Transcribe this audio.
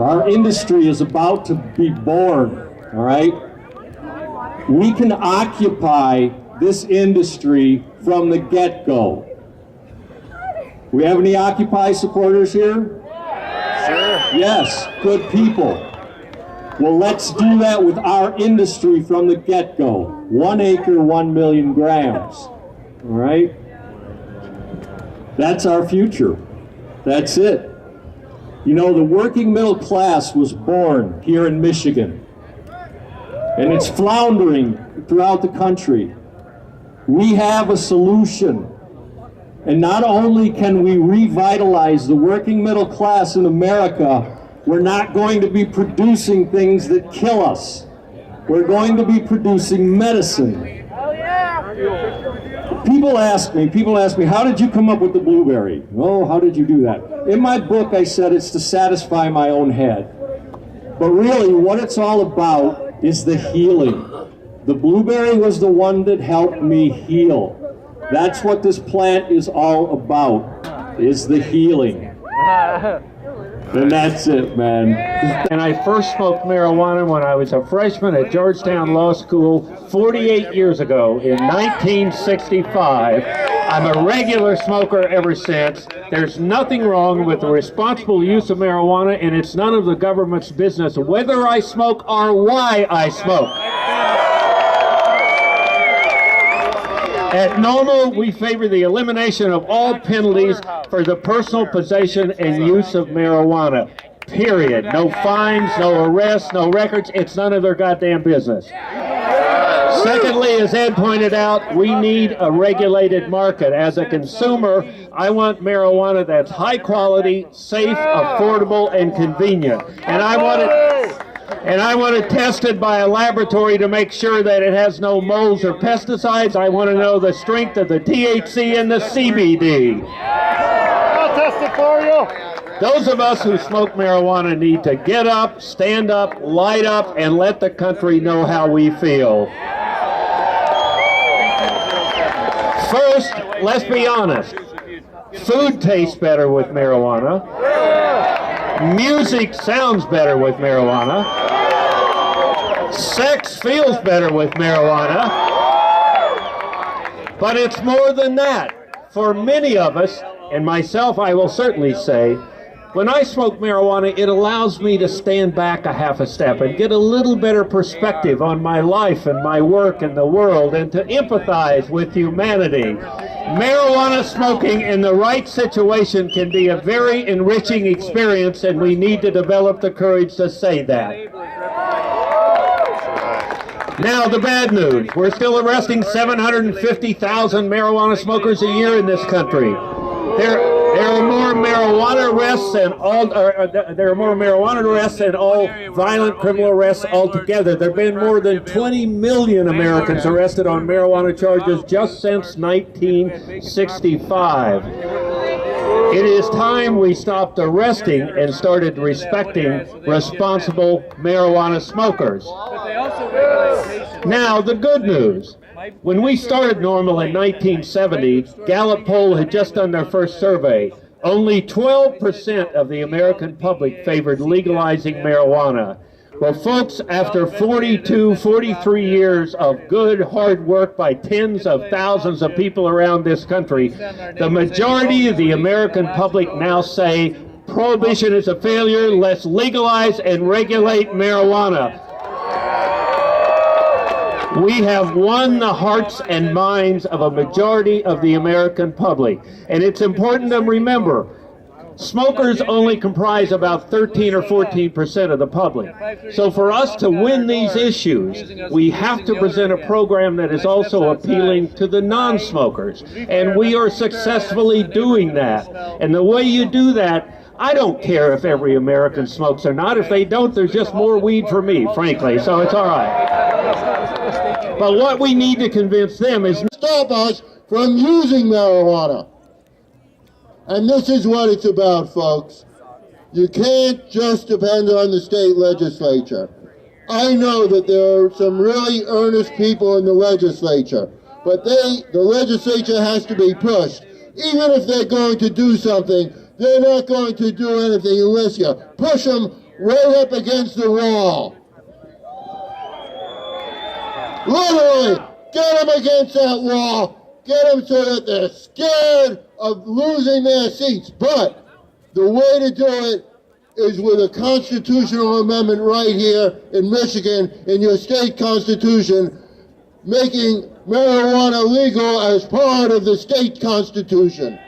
Our industry is about to be born, all right? We can occupy this industry from the get-go. We have any Occupy supporters here? Sure. Yes, good people. Well, let's do that with our industry from the get-go. 1 acre, 1 million grams, all right? That's our future. That's it. You know, the working middle class was born here in Michigan, and it's floundering throughout the country. We have a solution, and not only can we revitalize the working middle class in America, we're not going to be producing things that kill us. We're going to be producing medicine. Oh, yeah. People ask me, how did you come up with the blueberry? Oh, how did you do that? In my book, I said it's to satisfy my own head. But really, what it's all about is the healing. The blueberry was the one that helped me heal. That's what this plant is all about, is the healing. And that's it, man. And I first smoked marijuana when I was a freshman at Georgetown Law School 48 years ago in 1965. I'm a regular smoker ever since. There's nothing wrong with the responsible use of marijuana, and it's none of the government's business whether I smoke or why I smoke. At NOMO, we favor the elimination of all penalties for the personal possession and use of marijuana. Period. No fines, no arrests, no records. It's none of their goddamn business. Secondly, as Ed pointed out, we need a regulated market. As a consumer, I want marijuana that's high quality, safe, affordable, and convenient. And I want it tested by a laboratory to make sure that it has no molds or pesticides. I want to know the strength of the THC and the CBD. I'll test it for you. Those of us who smoke marijuana need to get up, stand up, light up, and let the country know how we feel. First, let's be honest. Food tastes better with marijuana. Music sounds better with marijuana. Sex feels better with marijuana. But it's more than that. For many of us, and myself I will certainly say, when I smoke marijuana, it allows me to stand back a half a step and get a little better perspective on my life and my work and the world, and to empathize with humanity. Marijuana smoking in the right situation can be a very enriching experience, and we need to develop the courage to say that. Now, the bad news. We're still arresting 750,000 marijuana smokers a year in this country. There are more marijuana arrests than all violent criminal arrests altogether. There have been more than 20 million Americans arrested on marijuana charges just since 1965. It is time we stopped arresting and started respecting responsible marijuana smokers. Now, the good news. When we started NORML in 1970, Gallup poll had just done their first survey. Only 12% of the American public favored legalizing marijuana. Well, folks, after 43 years of good, hard work by tens of thousands of people around this country, the majority of the American public now say, prohibition is a failure, let's legalize and regulate marijuana. We have won the hearts and minds of a majority of the American public. And it's important to remember, smokers only comprise about 13 or 14% of the public. So for us to win these issues, we have to present a program that is also appealing to the non-smokers. And we are successfully doing that. And the way you do that, I don't care if every American smokes or not. If they don't, there's just more weed for me, frankly, so it's all right. But what we need to convince them is stop us from using marijuana. And this is what it's about, folks. You can't just depend on the state legislature. I know that there are some really earnest people in the legislature, but the legislature has to be pushed. Even if they're going to do something, they're not going to do anything unless you push them right up against the wall. Literally, get them against that wall. Get them so that they're scared of losing their seats. But the way to do it is with a constitutional amendment right here in Michigan, in your state constitution, making marijuana legal as part of the state constitution.